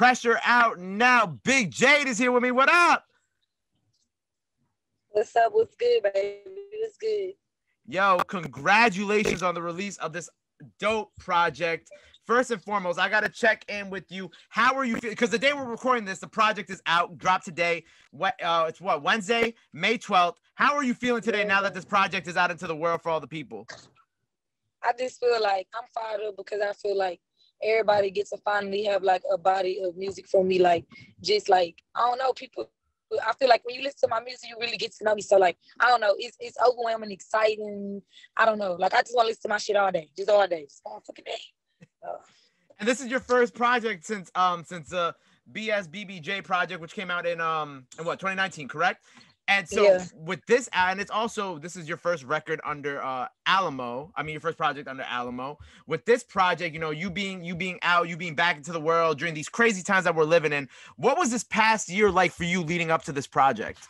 Pressure out now. Big Jade is here with me. What up? What's up? What's good, baby? What's good? Yo, congratulations on the release of this dope project. First and foremost, I got to check in with you. How are you feeling? Because the day we're recording this, the project is out, dropped today. It's Wednesday, May 12th. How are you feeling today now that this project is out into the world for all the people? I just feel like I'm fired up because I feel like everybody gets to finally have like a body of music from me. Like, just like, I don't know, people. I feel like when you listen to my music, you really get to know me. So like, I don't know, it's overwhelming, exciting. I don't know. Like, I just want to listen to my shit all day, just all day, just all fucking day. And this is your first project since BSBBJ project, which came out in 2019, correct? And so with this, and this is your first record under Alamo. I mean, your first project under Alamo. With this project, you know, you being out, you being back into the world during these crazy times that we're living in. What was this past year like for you leading up to this project?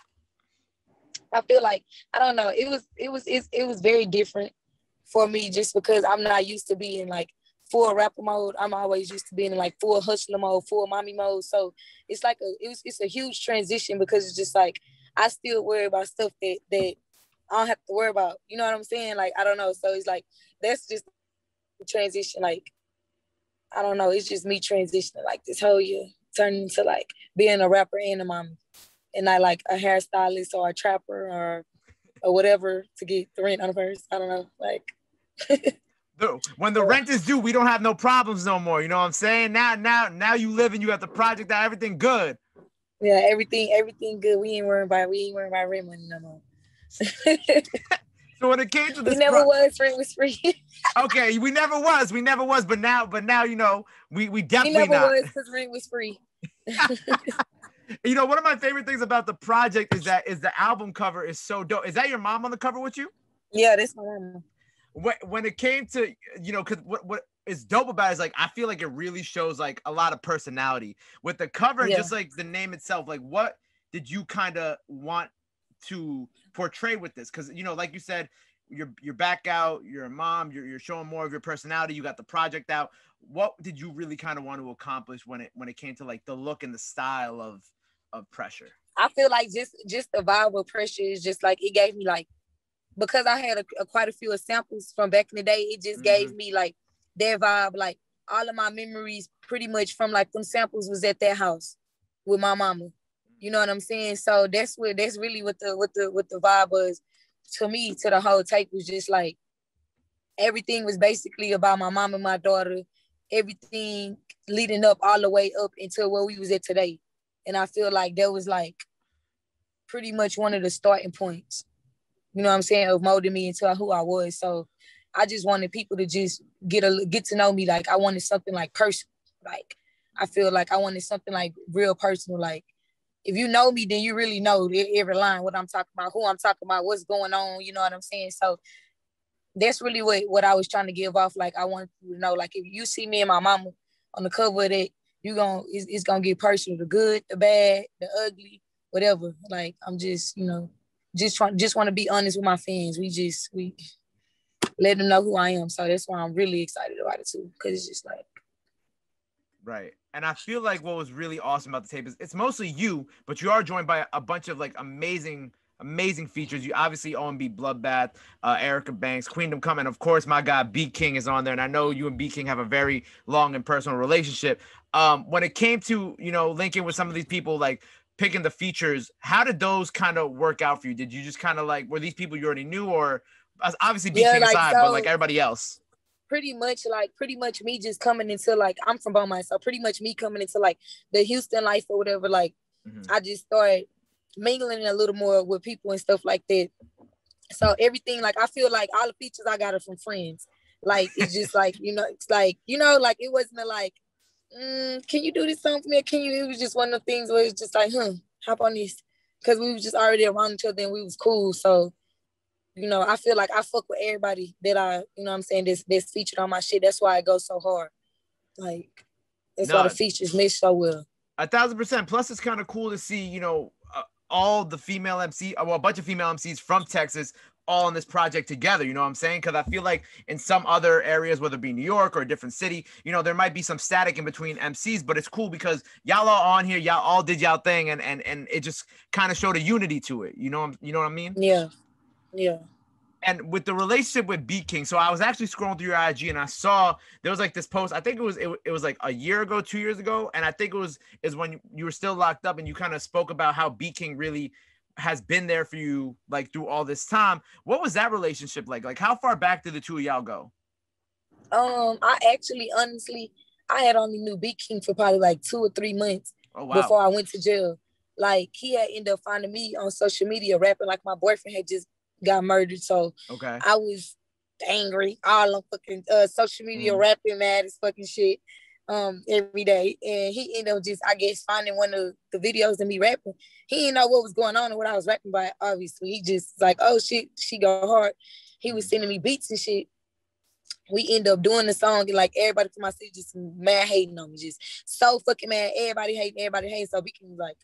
I feel like, I don't know, it was very different for me just because I'm not used to being like full rapper mode. I'm always used to being in like full hustler mode, full mommy mode. So it's like it's a huge transition because it's just like I still worry about stuff that I don't have to worry about. You know what I'm saying? Like, I don't know. So it's like, that's just the transition. Like, I don't know. It's just me transitioning. Like, this whole year turning into like being a rapper and a mom. And not like a hairstylist or a trapper or whatever to get the rent on the first. I don't know. Like. When the rent is due, we don't have no problems no more. You know what I'm saying? Now you live and you have the project that everything good. Yeah, everything good. We ain't worrying about rent money no more. So when it came to this, we never was. Rent was free. Okay, we never was, but now you know we definitely we never was because rent was free. You know, one of my favorite things about the project is the album cover is so dope. Is that your mom on the cover with you? Yeah, that's my mom. When it came to, you know, because what is dope about it is like I feel like it really shows like a lot of personality with the cover and just like the name itself. Like, what did you kind of want to portray with this? Because, you know, like you said, you're back out, you're a mom, you're showing more of your personality. You got the project out. What did you really kind of want to accomplish when it came to like the look and the style of Pressure? I feel like just the vibe of Pressure is just like it gave me like, because I had quite a few samples from back in the day, it just gave me like that vibe. Like all of my memories pretty much from like them samples was at that house with my mama. You know what I'm saying? So that's really what the vibe was to me, to the whole tape. Was just like everything was basically about my mom and my daughter, everything leading up all the way up until where we was at today. And I feel like that was like pretty much one of the starting points, you know what I'm saying, of molding me into who I was. So I just wanted people to just get to know me. Like I wanted something like personal. Like I feel like I wanted something like real personal. Like if you know me, then you really know every line, what I'm talking about, who I'm talking about, what's going on. You know what I'm saying? So that's really what I was trying to give off. Like I want you to know, like if you see me and my mama on the cover of that, it's gonna get personal, the good, the bad, the ugly, whatever. Like I'm just, you know, just want to be honest with my fans. We let them know who I am. So that's why I'm really excited about it too, because it's just like right. And I feel like what was really awesome about the tape is it's mostly you, but you are joined by a bunch of like amazing features. You obviously OMB Bloodbath, Erica Banks, Queendom Come, and of course my guy Beatking is on there. And I know you and Beatking have a very long and personal relationship. When it came to, you know, linking with some of these people, like picking the features, how did those kind of work out for you? Did you just kind of like, were these people you already knew, or obviously Beatking like, aside, but like everybody else? Pretty much me just coming into like, I'm from Beaumont, so pretty much me coming into like the Houston life or whatever, like I just started mingling a little more with people and stuff like that. So everything, like I feel like all the features I got are from friends. Like it's just like, you know, it's like, you know, like it wasn't like, can you do this song for me? It was just one of the things where it's just like, hop on this. Because we was just already around each other and we was cool. So, you know, I feel like I fuck with everybody that you know what I'm saying, that's featured on my shit. That's why it goes so hard. Like, that's why the features mesh so well. 1,000%. Plus, it's kind of cool to see, you know, all the female MC, well, a bunch of female MCs from Texas all on this project together, you know what I'm saying? Because I feel like in some other areas, whether it be New York or a different city, you know, there might be some static in between MCs, but it's cool because y'all are on here, y'all all did y'all thing, and it just kind of showed a unity to it. You know what I mean? Yeah, yeah. And with the relationship with Beatking, so I was actually scrolling through your IG and I saw there was like this post. I think it was like a year ago, 2 years ago, and I think is when you were still locked up, and you kind of spoke about how Beatking really has been there for you like through all this time. What was that relationship like? Like how far back did the two of y'all go? I actually honestly I had only knew Beatking for probably like 2 or 3 months before I went to jail. Like he had ended up finding me on social media rapping like my boyfriend had just got murdered. So I was angry all on fucking social media rapping mad as fucking shit every day. And he ended up just, I guess, finding one of the videos of me rapping. He didn't know what was going on and what I was rapping about, obviously. He just like, oh shit, she go hard. He was sending me beats and shit. We end up doing the song and like everybody from my city just mad hating on me, just so fucking mad. Everybody hating. So we can like,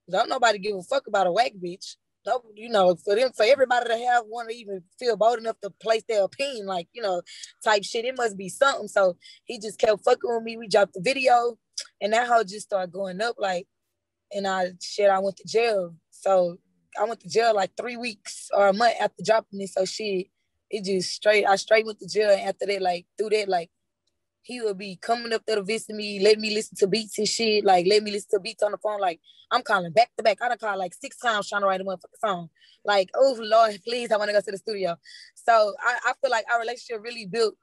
don't nobody give a fuck about a whack bitch. You know, for everybody to have one to even feel bold enough to place their opinion, like, you know, type shit, it must be something. So he just kept fucking with me. We dropped the video and that hoe just started going up, like, and I went to jail. So I went to jail like 3 weeks or a month after dropping it. So shit, I straight went to jail. And after that, like, through that, like, he would be coming up there to visit me, let me listen to beats and shit, like, let me listen to beats on the phone. Like, I'm calling back to back. I done called like 6 times trying to write a motherfucking song. Like, oh, Lord, please, I want to go to the studio. So I feel like our relationship really built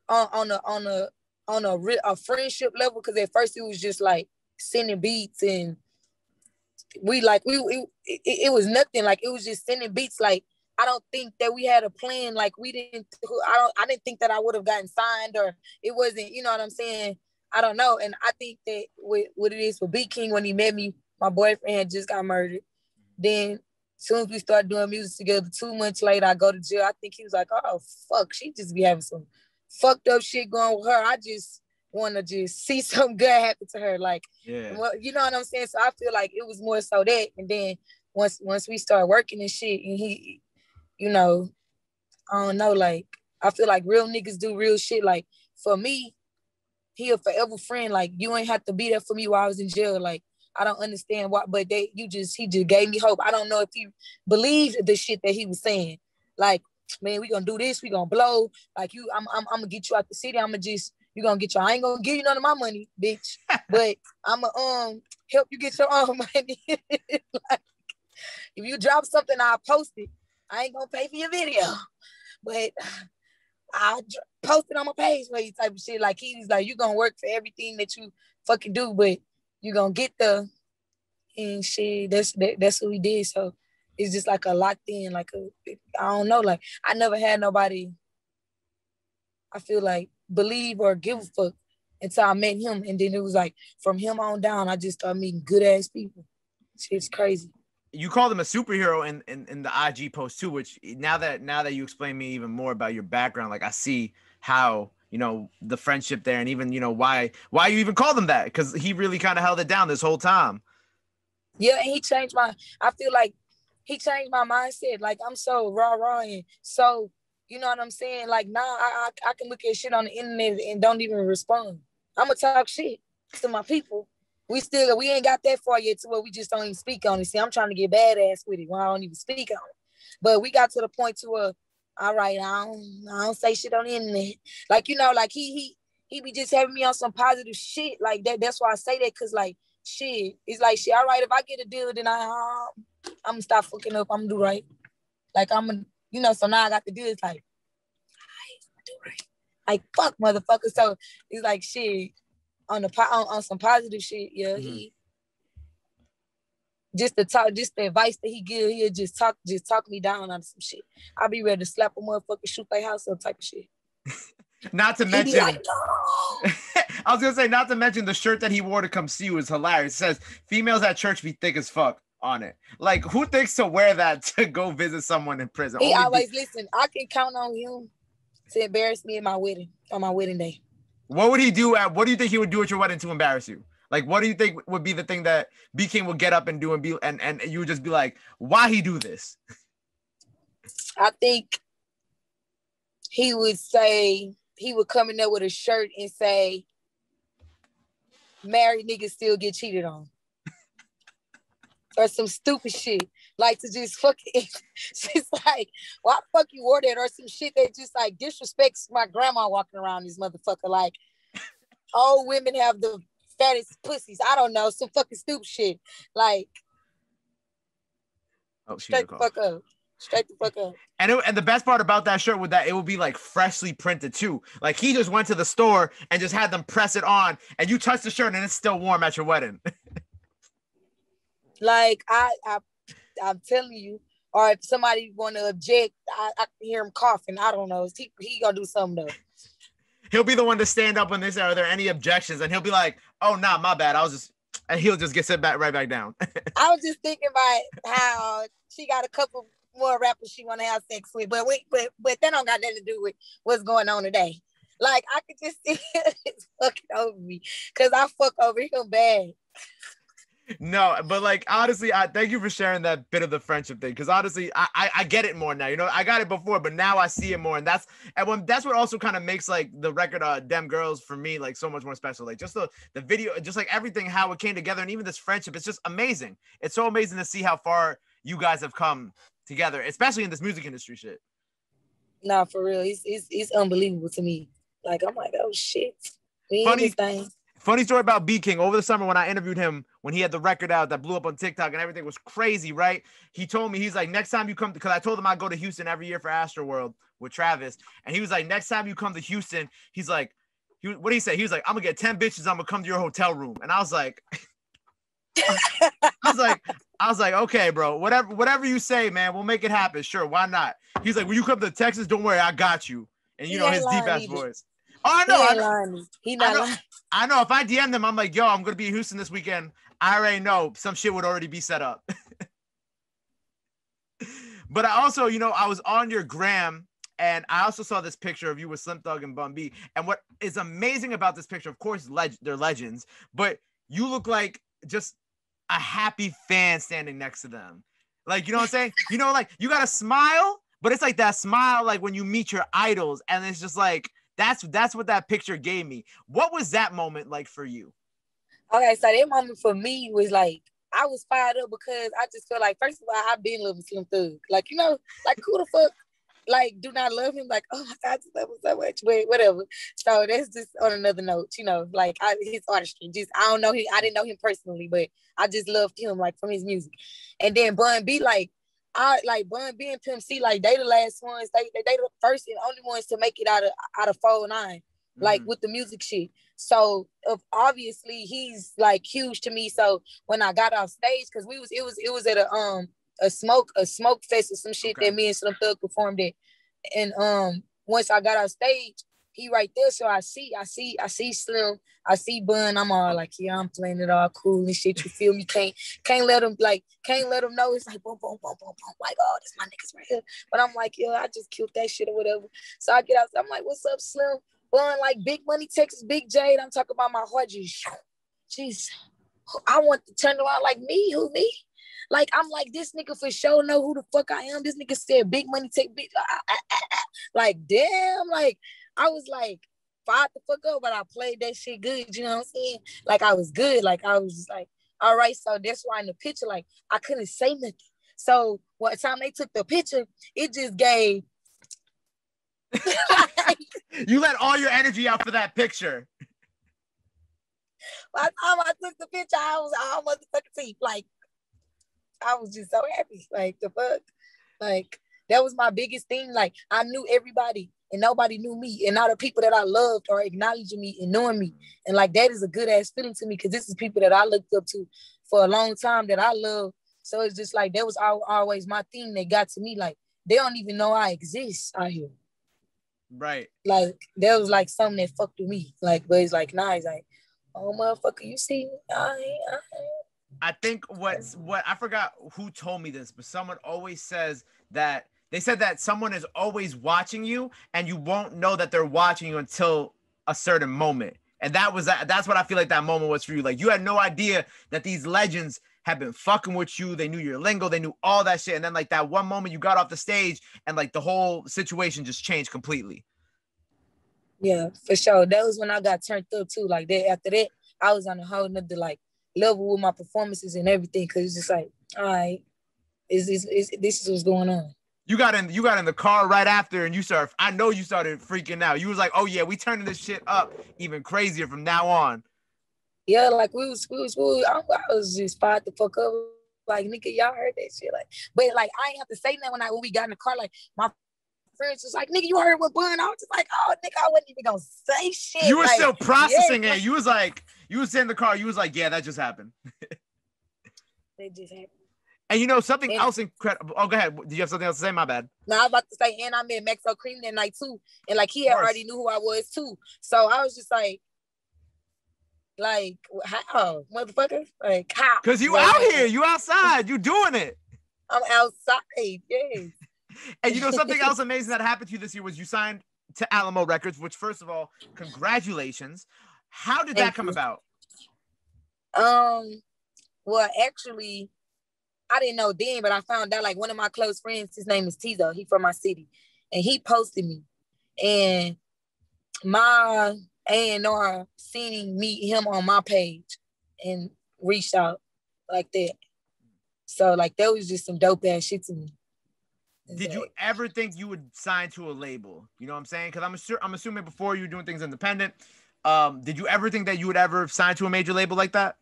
on a friendship level, because at first it was just like sending beats and it was nothing. Like, it was just sending beats. Like, I don't think that we had a plan. Like, I didn't think that I would have gotten signed, or it wasn't, you know what I'm saying? I don't know. And I think that with what it is for Beatking, when he met me, my boyfriend had just got murdered. Then as soon as we started doing music together, 2 months later, I go to jail. I think he was like, oh, fuck, she just be having some fucked up shit going with her. I just want to just see something good happen to her. Like, well, you know what I'm saying? So I feel like it was more so that. And then once we started working and shit, and he, you know, I don't know, like, I feel like real niggas do real shit. Like, for me, he a forever friend. Like, you ain't have to be there for me while I was in jail. Like, I don't understand why, but he just gave me hope. I don't know if he believed the shit that he was saying. Like, man, we gonna do this, we gonna blow. Like, I'm gonna get you out the city. You gonna get your, I ain't gonna give you none of my money, bitch. But I'm gonna help you get your own money. Like, if you drop something, I'll post it. I ain't gonna pay for your video, but I'll post it on my page for you, type of shit. Like, he was like, you gonna work for everything that you fucking do, but you gonna get the, and shit, that's what we did. So it's just like a locked in, like I don't know, like, I never had nobody, I feel like, believe or give a fuck until I met him. And then it was like, from him on down, I just started meeting good ass people. Shit's crazy. You called him a superhero in the IG post too, which now that you explain me even more about your background, like, I see how, you know, the friendship there, and even, you know, why you even called him that, because he really kind of held it down this whole time. Yeah, and I feel like he changed my mindset. Like, I'm so raw and so, you know what I'm saying? Like, now I can look at shit on the internet and don't even respond. I'm gonna talk shit to my people. We ain't got that far yet to where we just don't even speak on it. See, I'm trying to get badass with it when I don't even speak on it. But we got to the point to where, all right, I don't say shit on the internet. Like, you know, like, he be just having me on some positive shit like that. That's why I say that, because, like, shit, it's like, shit, all right, if I get a deal, then I'm gonna stop fucking up. I'm gonna do right. Like, I'm gonna, you know, so now I got the deal. It's like, all right, I'm gonna do right. Like, fuck, motherfucker. So it's like, shit, on some positive shit, yeah. He just the advice that he give, he'll just talk me down on some shit. I'll be ready to slap a motherfucker, shoot their house up, type of shit. Not to mention, like, no. I was gonna say, not to mention the shirt that he wore to come see you is hilarious. It says "Females at church be thick as fuck" on it. Like, who thinks to wear that to go visit someone in prison? He always listen. I can count on him to embarrass me at my wedding, on my wedding day. What would he do? What do you think he would do at your wedding to embarrass you? Like, what do you think would be the thing that Beatking would get up and do and you would just be like, why he do this? I think he would come in there with a shirt and say, married niggas still get cheated on. Or some stupid shit. Like to just fucking, just like, why the fuck you wore that? Or some shit that just like disrespects my grandma walking around this motherfucker. Like, old women have the fattest pussies. I don't know. Some fucking stupid shit. Like, straight the fuck up. Straight the fuck up. And the best part about that shirt was that it would be like freshly printed too. Like he just went to the store and just had them press it on, and you touch the shirt and it's still warm at your wedding. Like I'm telling you, or if somebody want to object, I can hear him coughing. I don't know. He gonna do something though. He'll be the one to stand up when they say, "Are there any objections?" And he'll be like, "Oh, nah, my bad. And he'll just get right back down. I was just thinking about how she got a couple more rappers she want to have sex with, but that don't got nothing to do with what's going on today. Like I could just see it's fucking over me because I fuck over him bad. No, but like honestly, I thank you for sharing that bit of the friendship thing. Because honestly, I get it more now. You know, I got it before, but now I see it more, and that's what also kind of makes like the record "Dem Girls" for me like so much more special. Like just the video, just like everything, how it came together, and even this friendship, it's just amazing. It's so amazing to see how far you guys have come together, especially in this music industry shit. Nah, for real, it's unbelievable to me. Like I'm like, oh shit, Funny story about Beatking. Over the summer when I interviewed him, when he had the record out that blew up on TikTok and everything was crazy, right? He told me, he's like, next time you come, because I told him I'd go to Houston every year for Astroworld with Travis. And he was like, next time you come to Houston, he's like, what did he say? He was like, I'm going to get 10 bitches. I'm going to come to your hotel room. And I was like, I was like, okay, bro, whatever you say, man, we'll make it happen. Sure. Why not? He's like, when you come to Texas, don't worry, I got you. And you know, his deep ass voice. Oh, I know. He not lying. I know. If I DM them, I'm like, yo, I'm going to be in Houston this weekend. I already know some shit would already be set up. But I also, you know, I was on your gram and I also saw this picture of you with Slim Thug and Bun B. And what is amazing about this picture, of course, they're legends, but you look like just a happy fan standing next to them. Like, you know what I'm saying? You know, like you got a smile, but it's like that smile, like when you meet your idols. And it's just like, that's what that picture gave me. What was that moment like for you? Okay, so that moment for me was like, I was fired up because I just feel like, first of all, I've been loving Slim Thug. Like, you know, like who the fuck, like, do not love him? Like, oh my God, I just love him so much. But whatever. So that's just on another note, you know, like his artistry. Just, I don't know him. I didn't know him personally, but I just loved him, like, from his music. And then Bun B, like, Bun B and Pimp C, like they the last ones, they the first and only ones to make it out of 409, like with the music shit. So obviously he's like huge to me. So when I got off stage, because it was at a smoke fest or some shit that me and Slim Thug performed at. And once I got off stage, he right there. So I see Slim, I see Bun. I'm all like, yeah, I'm playing it all cool and shit. You feel me? Can't let him know. It's like boom, boom, boom, boom, boom. Like, oh, this my niggas right here. But I'm like, yo, I just killed that shit or whatever. So I get out. I'm like, what's up, Slim? Bun, like Big Money, Texas, Big Jade. I'm talking about my heart just, jeez. I want to turn around like me. Who me? Like, I'm like, this nigga for sure know who the fuck I am. This nigga said Big Money, take big. Like, damn. Like, I was like, fired the fuck up, but I played that shit good. You know what I'm saying? Like, I was good. Like, I was just like, all right. So that's why in the picture, like, I couldn't say nothing. So what time they took the picture, it just gave. You let all your energy out for that picture. By the time I took the picture, I was all motherfucking teeth. Like, I was just so happy. Like, the fuck. Like, that was my biggest thing. Like, I knew everybody and nobody knew me. And all the people that I loved are acknowledging me and knowing me. And like, that is a good ass feeling to me because this is people that I looked up to for a long time that I love. So it's just like, that was always my thing that got to me. Like, they don't even know I exist out here. Right. Like, that was like something that fucked with me. Like, but it's like, nah, it's like, oh, motherfucker, you see me? I think what I forgot who told me this, but someone always says that they said that someone is always watching you and you won't know that they're watching you until a certain moment. And that's what I feel like that moment was for you. Like, you had no idea that these legends have been fucking with you. They knew your lingo. They knew all that shit. And then like that one moment you got off the stage and like the whole situation just changed completely. Yeah, for sure. That was when I got turned up too. Like that, after that, I was on a whole nother like level with my performances and everything. Cause it's just like, all right, this is what's going on. You got in the car right after and I know you started freaking out. You was like, oh yeah, we turning this shit up even crazier from now on. Yeah, like I was just fired the fuck up. Like, nigga, y'all heard that shit. Like, but like I ain't have to say nothing when we got in the car. Like my friends was like, nigga, you heard what Bun? I was just like, oh, nigga, I wasn't even gonna say shit. You were like, still processing it. You was in the car. You was like, yeah, that just happened. It just happened. And you know, something else incredible. Oh, go ahead. Did you have something else to say? My bad. No, I was about to say, and I met Maxo Cream that night too. And like he had already knew who I was too. So I was just like how, motherfucker? Like how? Because you out here, you outside, you doing it. I'm outside, yes. And you know, something else amazing that happened to you this year was you signed to Alamo Records, which first of all, congratulations. How did that come about? Well, actually, I didn't know then, but I found out like one of my close friends, his name is Tizo. He from my city. And he posted me. And my A&R seen him on my page and reached out like that. So like that was just some dope ass shit to me. Did you ever think you would sign to a label? You know what I'm saying? Because I'm assuming before you were doing things independent. Did you ever think that you would ever sign to a major label like that?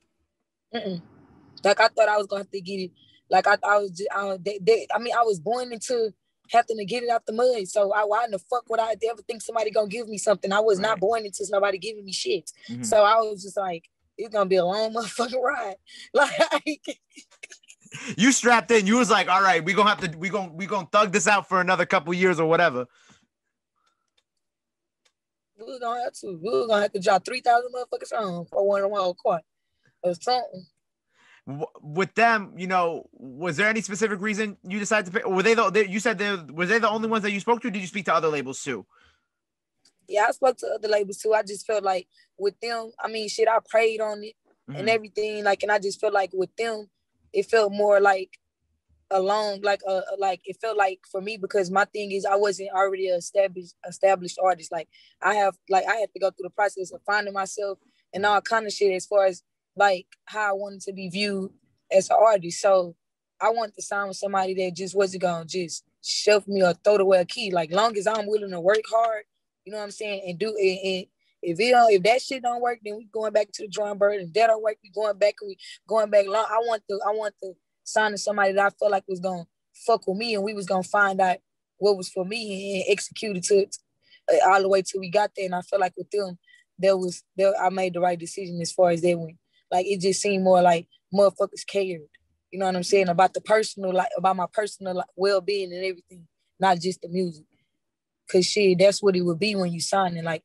Like I thought I was gonna have to get it. Like I was born into having to get it out the mud. So why in the fuck would I ever think somebody gonna give me something? I was not born into somebody giving me shit. Mm-hmm. So I was just like, it's gonna be a long motherfucking ride. Like you strapped in. You was like, all right, we gonna thug this out for another couple years or whatever. We were gonna have to drop 3,000 motherfucking songs for one whole court or something. With them, you know, was there any specific reason you decided to pick? Or were they was they the only ones that you spoke to? Or did you speak to other labels too? Yeah, I spoke to other labels too. I just felt like with them, I mean, shit, I prayed on it and everything. Like, and I just felt like with them, it felt more like alone, like it felt like for me, because my thing is I wasn't already an established artist. Like I had to go through the process of finding myself and all kind of shit as far as like how I wanted to be viewed as an artist. So I wanted to sign with somebody that just wasn't gonna just shove me or throw away a key. Like long as I'm willing to work hard, you know what I'm saying, and do it. And if that shit don't work, then we going back to the drawing board. And if that don't work, we going back long. I want to sign to somebody that I felt like was gonna fuck with me, and we was gonna find out what was for me and execute it to all the way till we got there. And I felt like with them, I made the right decision as far as they went. Like it just seemed more like motherfuckers cared, you know what I'm saying, about the personal, like about my personal well-being and everything, not just the music. Cause shit, that's what it would be when you sign it. Like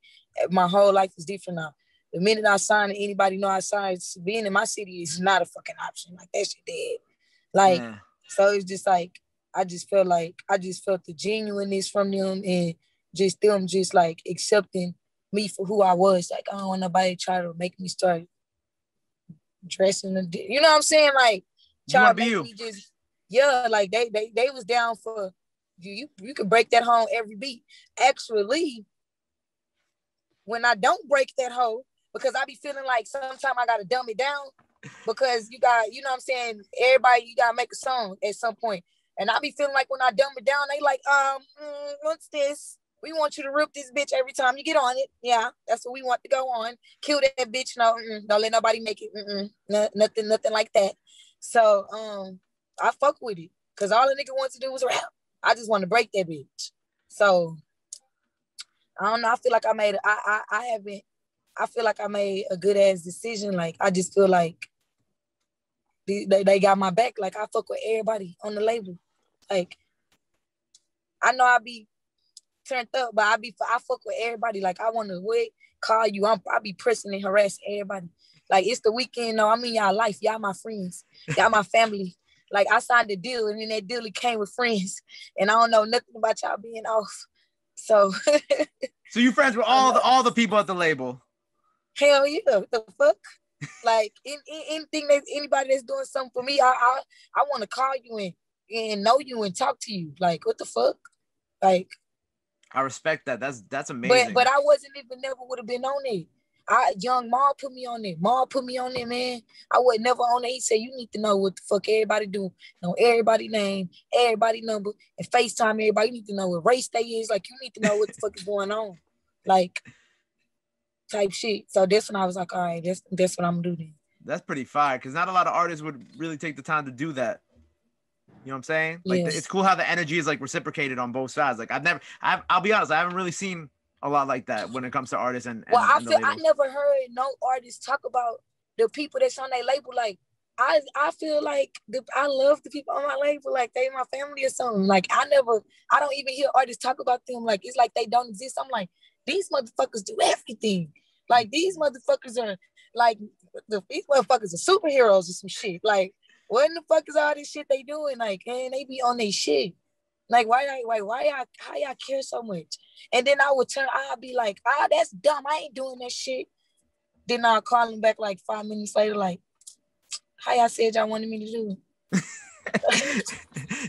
my whole life is different now. The minute I sign it, anybody know I signed, being in my city is not a fucking option. Like that shit dead. Like, So it's just like, I just felt the genuineness from them and just them just like accepting me for who I was. Like, I don't want nobody try to make me start dressing, you know what I'm saying? Like, try to make me just, like they was down for you could break that home every beat. Actually, when I don't break that hoe, because I be feeling like sometimes I gotta dumb it down, because you got, you know what I'm saying, everybody, you gotta make a song at some point. And I be feeling like when I dumb it down, they like, what's this? We want you to rip this bitch every time you get on it. Yeah, that's what we want to go on. Kill that bitch. No, don't let nobody make it. Nothing like that. So I fuck with it, because all the nigga wants to do was rap. I just want to break that bitch. So I don't know. I feel like I feel like I made a good ass decision. Like I just feel like they got my back. Like I fuck with everybody on the label. Like I know I be turned up, but I fuck with everybody. Like I want to call you. I be pressing and harassing everybody. Like it's the weekend. No, I mean y'all life. Y'all my friends. Y'all my family. Like I signed a deal, and then that deal came with friends, and I don't know nothing about y'all being off. So, so you friends with all the people at the label? Hell yeah, what the fuck? Like anything that anybody that's doing something for me, I want to call you and know you and talk to you. Like, what the fuck? Like, I respect that. That's amazing. But I wasn't even never would have been on it. Young Ma put me on it. Ma put me on it, man. I was never on it. He said, you need to know what the fuck everybody do. Know everybody name, everybody number, and FaceTime everybody. You need to know what race they is. Like, you need to know what the fuck is going on. Like, type shit. So that's when I was like, all right, that's what I'm gonna do then. That's pretty fire, because not a lot of artists would really take the time to do that. You know what I'm saying? Like, Yes. it's cool how the energy is like reciprocated on both sides. Like, I'll be honest, I haven't really seen a lot like that when it comes to artists and I the feel I labels. never heard no artists talk about the people that's on their label. Like, I feel like I love the people on my label, like they my family or something. Like, I don't even hear artists talk about them. Like, it's like they don't exist. I'm like, these motherfuckers do everything. Like, these motherfuckers are like these motherfuckers are superheroes or some shit. Like, what in the fuck is all this shit they doing? Like, man, they be on their shit. Like, why y'all care so much? And then I'll be like, that's dumb. I ain't doing that shit. Then I'll call them back like 5 minutes later, like, how y'all said y'all wanted me to do?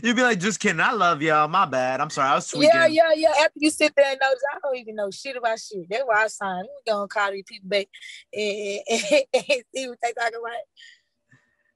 You'd be like, just kidding. I love y'all. My bad. I'm sorry. I was tweaking. Yeah. After you sit there and notice, I don't even know shit about shit. That's why I signed. We're going to call these people back and see what they talking about.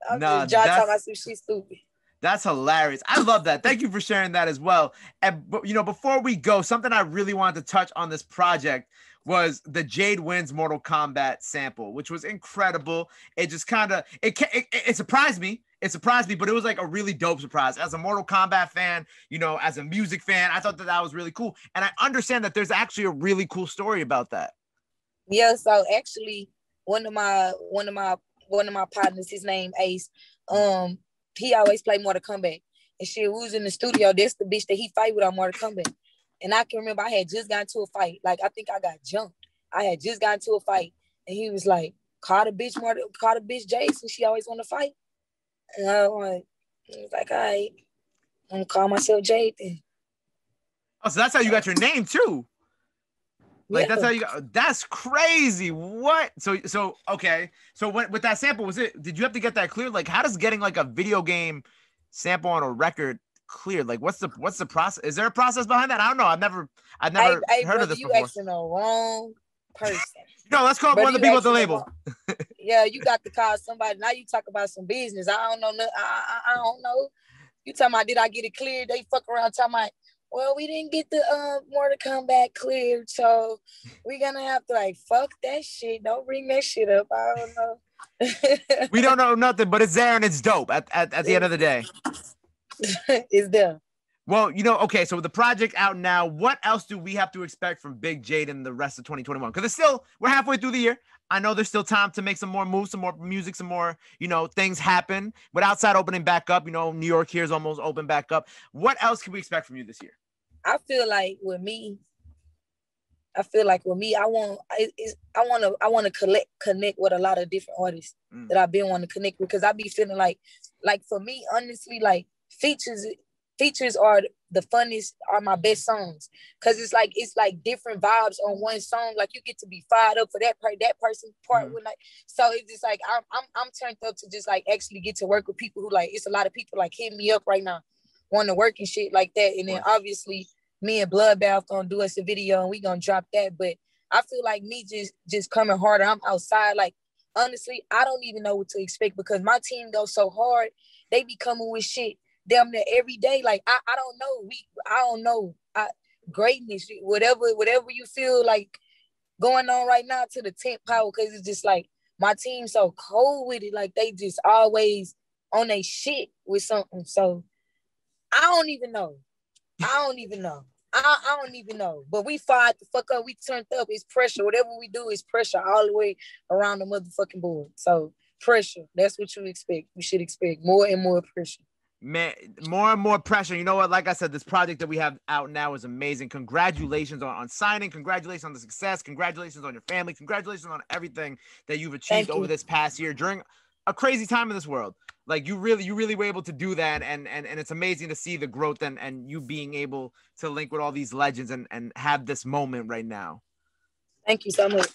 I'm just talking about some shit stupid. That's hilarious. I love that. Thank you for sharing that as well. And, you know, before we go, something I really wanted to touch on this project was the Jade wins Mortal Kombat sample, which was incredible. It just kind of, it surprised me. It surprised me, but it was like a really dope surprise. As a Mortal Kombat fan, you know, as a music fan, I thought that was really cool. And I understand that there's actually a really cool story about that. Yeah, so actually one of my partners, his name Ace, he always play Mortal Kombat. And shit, we was in the studio. That's the bitch that he fight with on Mortal Kombat. And I can remember I had just gotten to a fight. Like, I think I got jumped. I had just gotten to a fight. And he was like, call the bitch Jade, since she always want to fight. And I was like, all right, I'm going to call myself Jade then. Oh, so that's how you got your name too? Like, yeah. That's how you got, that's crazy. What? So okay. So with that sample, did you have to get that cleared? Like, how does getting like a video game sample on a record cleared? Like, what's the process? Is there a process behind that? I don't know. I've never heard of this before. You asking the wrong person. No, let's call one of the people at the label. Yeah, you got to call somebody. Now you talk about some business. I don't know. I don't know. You talking about, did I get it cleared? They fuck around talking about, well, we didn't get the Mortal Kombat cleared, so we're gonna have to, like, fuck that shit. Don't bring that shit up. I don't know. We don't know nothing, but it's there and it's dope at the end of the day. It's there. Well, you know, okay, so with the project out now, what else do we have to expect from Big Jade in the rest of 2021? Because we're halfway through the year. I know there's still time to make some more moves, some more music, some more, you know, things happen. But outside opening back up, you know, New York here is almost open back up. What else can we expect from you this year? I feel like with me, I want to connect with a lot of different artists that I've been wanting to connect with, because I be feeling like for me, honestly, like features are the funnest, are my best songs, because it's like different vibes on one song. Like, you get to be fired up for that person's part. When, like, so it's just like I'm turned up to just like actually get to work with people who, like, it's a lot of people like hitting me up right now, want to work and shit like that. And then obviously me and Bloodbath gonna do us a video and we gonna drop that. But I feel like me just coming harder. I'm outside. Like, honestly, I don't even know what to expect, because my team goes so hard. They be coming with shit damn near every day. Like, I don't know. I don't know. Greatness, whatever you feel like going on right now, to the 10th power, because it's just like my team so cold with it. Like, they just always on their shit with something. So I don't even know. I don't even know. But we fired the fuck up. We turned up. It's pressure. Whatever we do is pressure all the way around the motherfucking board. So pressure. That's what you expect. We should expect more and more pressure. Man, more and more pressure. You know what? Like I said, this project that we have out now is amazing. Congratulations on signing. Congratulations on the success. Congratulations on your family. Congratulations on everything that you've achieved over this past year during a crazy time in this world. Like, you really were able to do that, and it's amazing to see the growth and you being able to link with all these legends and have this moment right now. Thank you so much.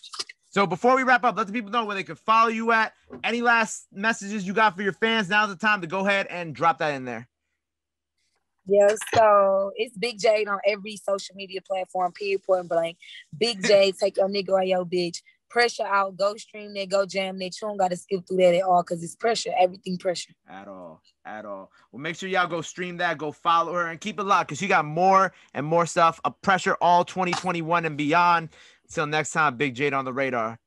So before we wrap up, let the people know where they can follow you at. Any last messages you got for your fans? Now's the time to go ahead and drop that in there. Yeah, so it's Big Jade on every social media platform, period, point blank. Big Jade, take your nigga or your bitch. Pressure out, go stream that, go jam that. You don't got to skip through that at all because it's pressure, everything pressure. At all. Well, make sure y'all go stream that, go follow her, and keep it locked because she got more and more stuff. A pressure all 2021 and beyond. Until next time, Big Jade on the radar.